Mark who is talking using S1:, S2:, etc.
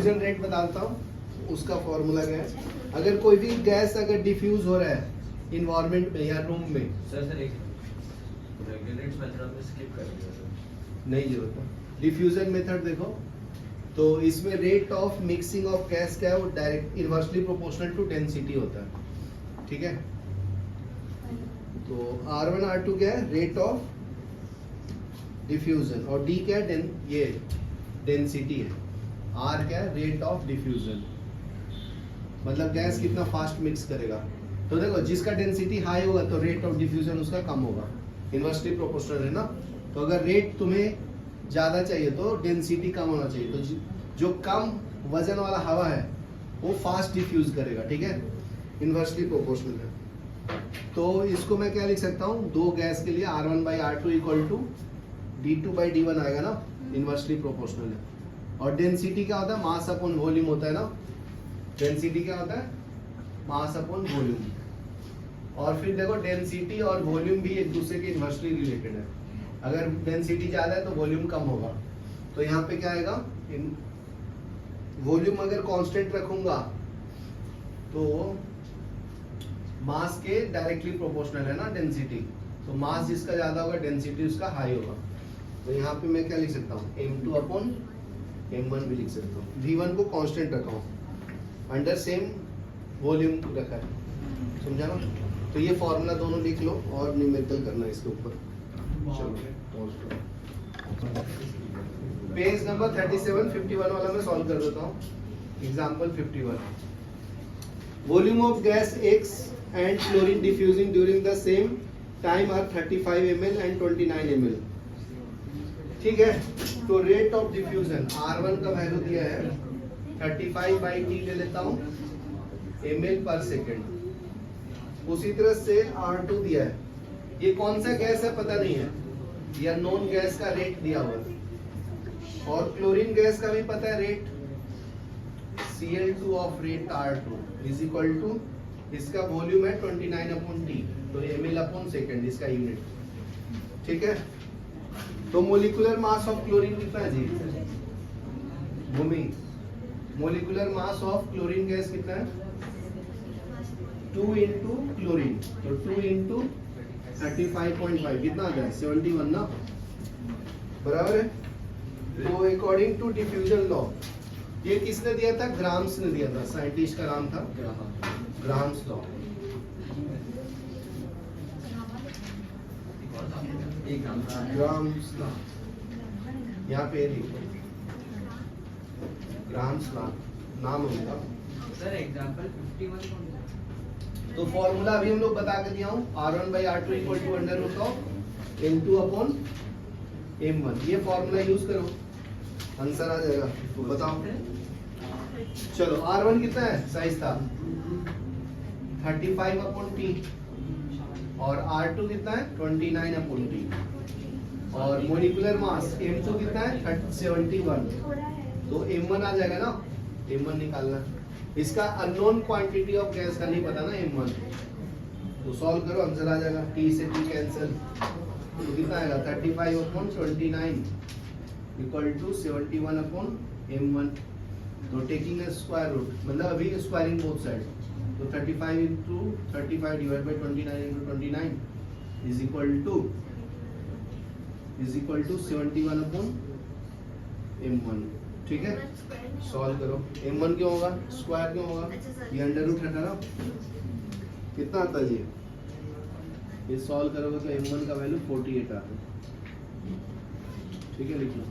S1: Diffusion rate बताता हूँ, उसका फॉर्मूला क्या है। अगर कोई भी गैस अगर डिफ्यूज हो रहा है इन्वायरमेंट में या रूम में,
S2: सर एक रेगुलेटेड मेथड में स्किप कर दिया सर,
S1: नहीं जरूरत है। डिफ्यूजन मेथड देखो तो इसमें rate of mixing of gas क्या है, वो direct inversely proportional to density होता है, ठीक है। तो R1 R2 क्या है, रेट ऑफ डिफ्यूजन, और D क्या है, ये डेंसिटी है। R क्या है, रेट ऑफ डिफ्यूजन, मतलब गैस कितना फास्ट मिक्स करेगा। तो देखो जिसका डेंसिटी हाई होगा तो रेट ऑफ डिफ्यूजन उसका कम होगा, इनवर्सली प्रोपोर्शनल है ना। तो अगर रेट तुम्हें ज्यादा चाहिए तो डेंसिटी कम होना चाहिए। तो जो कम वजन वाला हवा है वो फास्ट डिफ्यूज करेगा, ठीक है, इनवर्सली प्रोपोर्शनल है। तो इसको मैं क्या लिख सकता हूँ, दो गैस के लिए R1 by R2 equal to D2 by D1 आएगा ना, इनवर्सली प्रोपोर्शनल है। और डेंसिटी क्या होता है, मास अपॉन वॉल्यूम होता है ना। डेंसिटी क्या होता है, मास अपॉन वॉल्यूम। और फिर देखो डेंसिटी और वॉल्यूम भी एक दूसरे के इनवर्सली रिलेटेड है। अगर डेंसिटी ज्यादा है तो वॉल्यूम कम होगा। तो यहाँ पे क्या आएगा, वॉल्यूम अगर कांस्टेंट रखूंगा तो मास के डायरेक्टली प्रोपोर्शनल है ना डेंसिटी। तो मास जिसका ज्यादा होगा डेंसिटी उसका हाई होगा। तो यहाँ पे मैं क्या लिख सकता हूँ, M2 अपॉन M1 भी लिख सकता हूँ। V1 को कांस्टेंट रखा हूँ, अंडर सेम वॉल्यूम रखा है, समझा ना। तो ये फॉर्मूला दोनों लिख लो और न्यूमेरिकल करना है इसके ऊपर। पेज नंबर 37 51 वाला मैं सॉल्व कर देता हूँ। Example 51, volume of gas X and chlorine diffusing during the same time are 35 ml and 29 ml, ठीक है। तो रेट ऑफ डिफ्यूजन R1 का वैल्यू दिया है 35/T ले लेता हूँ ml पर सेकेंड। उसी तरह से R2 दिया है, ये कौन सा गैस है पता नहीं है, या नॉन गैस का रेट दिया हुआ है। और क्लोरीन गैस का भी पता है rate, Cl2 of rate R2 is equal to, इसका वॉल्यूम है 29/T, तो ml अपॉन सेकेंड इसका यूनिट, ठीक है। तो मोलिकुलर मास ऑफ क्लोरीन कितना है जी, Bhoomi, molecular mass of chlorine gas कितना है, 2 इंटू क्लोरीन, तो 2 इंटू 35.5 कितना आता है, 71 ना, बराबर है। तो अकॉर्डिंग टू डिफ्यूजन लॉ, ये किसने दिया था, ग्राम्स ने दिया था, साइंटिस्ट का नाम था ग्राम्स लॉ। ग्राम्स लॉ यहाँ पे लिखो, ग्राम्स लॉ नाम होगा
S2: सर। एग्जांपल 51
S1: तो फॉर्मूला अभी हम लोग बता के दिया हूँ, R1 by R2 equal to under root of M2 upon M1। ये फॉर्मूला यूज करो, आंसर आ जाएगा। तो बताओ, चलो R1 कितना है, साइज था 35/T, और R2 कितना है 29/T, और मोलिकुलर मास M2 कितना है 71, तो M1 आ जाएगा ना, M1 निकालना। इसका अननोन क्वांटिटी ऑफ गैस का नहीं पता ना M1, तो सॉल्व करो आंसर आ जाएगा। T से T कैंसिल, तो कितना आएगा 35/29 इक्वल टू 71/M1। तो टेकिंग ए स्क्वायर रूट, मतलब अभी स्क्वायरिंग बोथ साइड, तो 35 into 35 divide by 29 into 29 is equal to 71/M1, ठीक है। सॉल्व करो, M1 क्यों होगा, स्क्वायर क्यों होगा, ये अंडर रूट हटा ना, कितना आता है ये सॉल्व करोगे तो M1 का वैल्यू 48 आता है, ठीक है, लिख लो।